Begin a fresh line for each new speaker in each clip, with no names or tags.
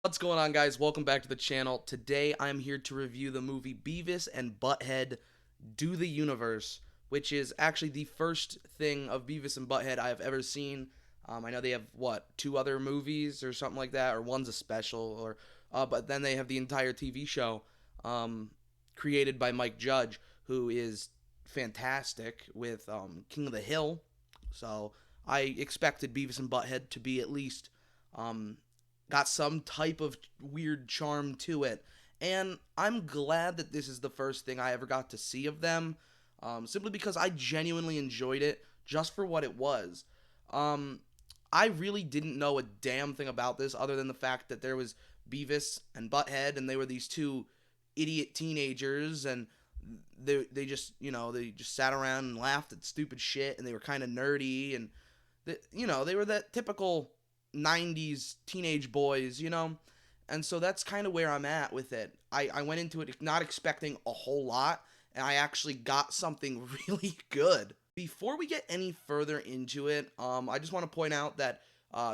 What's going on, guys? Welcome back to the channel. Today I'm here to review the movie Beavis and Butthead Do the Universe, which is actually the first thing of Beavis and Butthead I have ever seen. I know they have, two other movies or something like that, or one's a special, but then they have the entire TV show created by Mike Judge, who is fantastic with King of the Hill. So I expected Beavis and Butthead to be at least um, got some type of weird charm to it. And I'm glad that this is the first thing I ever got to see of them, simply because I genuinely enjoyed it just for what it was. Um, I really didn't know a damn thing about this other than the fact that there was Beavis and Butthead, and they were these two idiot teenagers, and they just sat around and laughed at stupid shit, and they were kind of nerdy, and they were that typical 90s teenage boys. And so that's kind of where I'm at with it. I went into it not expecting a whole lot, and I actually got something really good. Before we get any further into it, I just want to point out that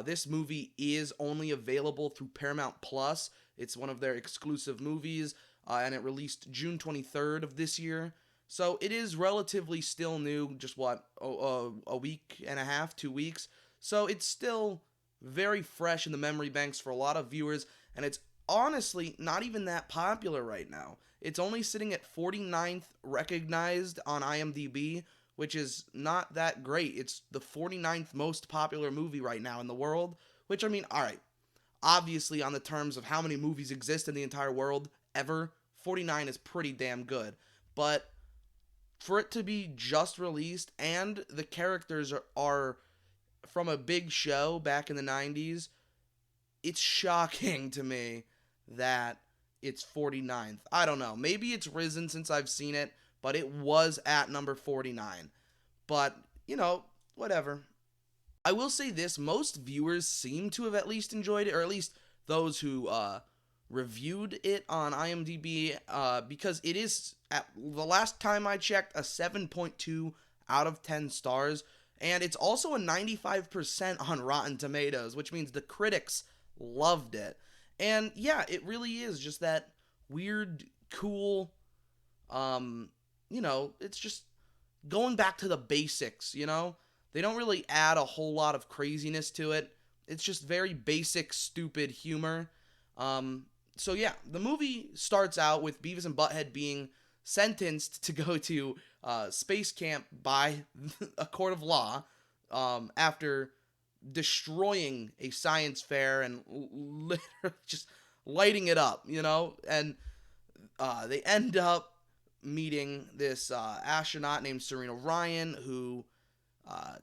this movie is only available through Paramount Plus. It's one of their exclusive movies, and it released June 23rd of this year. So it is relatively still new, just a week and a half, 2 weeks. So it's still very fresh in the memory banks for a lot of viewers, and it's honestly not even that popular right now. It's only sitting at 49th recognized on IMDb, which is not that great. It's the 49th most popular movie right now in the world, which, I mean, alright, obviously on the terms of how many movies exist in the entire world ever, 49 is pretty damn good. But for it to be just released and the characters are from a big show back in the 90s, it's shocking to me that it's 49th. I don't know. Maybe it's risen since I've seen it, but it was at number 49. But, whatever. I will say this, most viewers seem to have at least enjoyed it, or at least those who reviewed it on IMDb, because it is, at the last time I checked, a 7.2 out of 10 stars, and it's also a 95% on Rotten Tomatoes, which means the critics loved it. And yeah, it really is just that weird, cool, it's just going back to the basics. They don't really add a whole lot of craziness to it. It's just very basic, stupid humor. So yeah, the movie starts out with Beavis and Butthead being sentenced to go to space camp by a court of law after destroying a science fair and literally just lighting it up. And they end up meeting this astronaut named Serena Ryan, who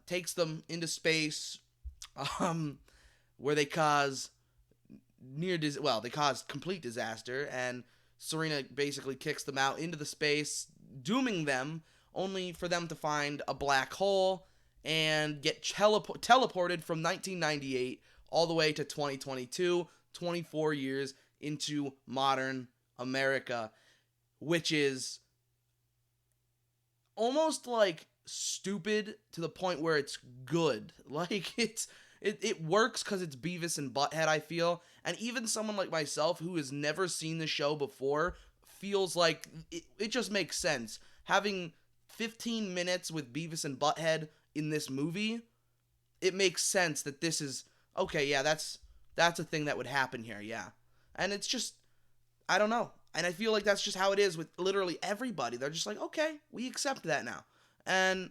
takes them into space, where they cause they cause complete disaster, and Serena basically kicks them out into the space, dooming them, only for them to find a black hole and get teleported from 1998 all the way to 2022, 24 years into modern America, which is almost like stupid to the point where it's good. Like it works because it's Beavis and Butthead, I feel, and even someone like myself who has never seen the show before feels like it just makes sense. Having 15 minutes with Beavis and Butthead in this movie, it makes sense that this is okay. Yeah, that's a thing that would happen here. Yeah, and it's just, I don't know. And I feel like that's just how it is with literally everybody. They're just like, okay, we accept that now. And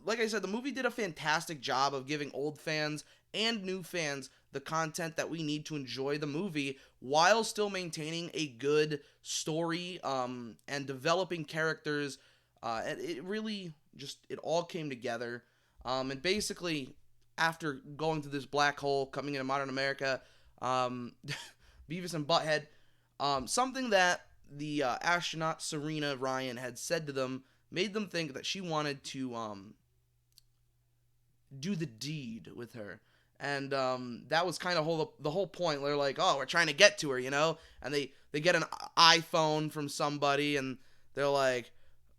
like I said, the movie did a fantastic job of giving old fans and new fans the content that we need to enjoy the movie while still maintaining a good story, and developing characters. And it really it all came together. And basically, after going through this black hole, coming into modern America, Beavis and Butthead, something that the astronaut Serena Ryan had said to them made them think that she wanted to do the deed with her. And that was kind of the whole point. They're like, oh, we're trying to get to her. And they get an iPhone from somebody, and they're like,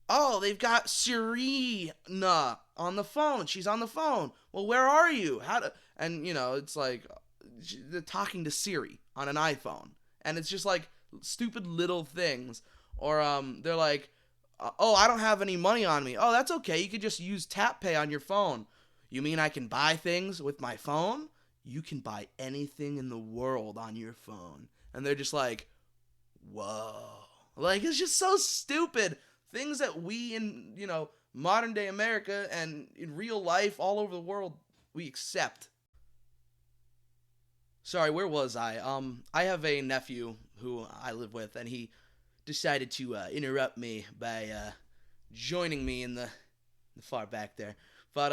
oh, they've got Serena on the phone. She's on the phone. Well, where are you? And it's like they're talking to Siri. on an iPhone. And it's just like stupid little things. Or they're like, oh, I don't have any money on me. Oh, that's okay. You could just use Tap Pay on your phone. You mean I can buy things with my phone? You can buy anything in the world on your phone. And they're just like, whoa. Like, it's just so stupid. Things that we in, modern day America and in real life all over the world, we accept. Sorry, where was I? I have a nephew who I live with, and he decided to interrupt me by joining me in the far back there. But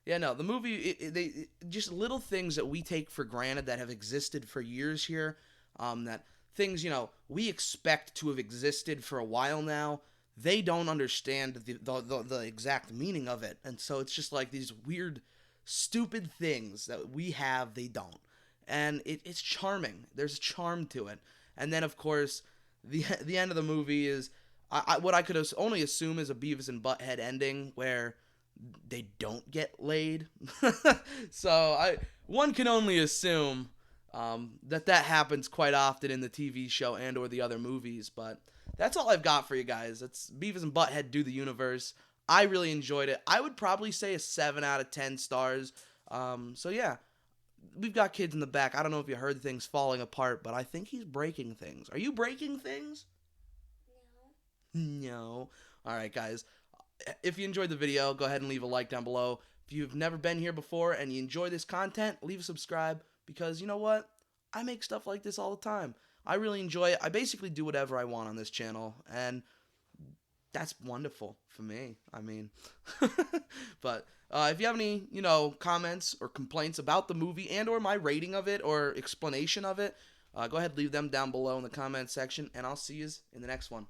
yeah, no, the movie just little things that we take for granted that have existed for years here. That things we expect to have existed for a while now. They don't understand the exact meaning of it, and so it's just like these weird, stupid things that we have. They don't, and it's charming. There's a charm to it, and then of course the end of the movie is what I could only assume is a Beavis and Butthead ending where they don't get laid. So one can only assume that happens quite often in the TV show and or the other movies. But that's all I've got for you guys. That's Beavis and Butthead Do the Universe. I really enjoyed it. I would probably say a 7 out of 10 stars. So yeah, we've got kids in the back. I don't know if you heard things falling apart, but I think he's breaking things. Are you breaking things? No. All right, guys. If you enjoyed the video, go ahead and leave a like down below. If you've never been here before and you enjoy this content, leave a subscribe because you know what? I make stuff like this all the time. I really enjoy it. I basically do whatever I want on this channel, and that's wonderful for me. I mean, but if you have any, comments or complaints about the movie and or my rating of it or explanation of it, go ahead and leave them down below in the comment section, and I'll see you in the next one.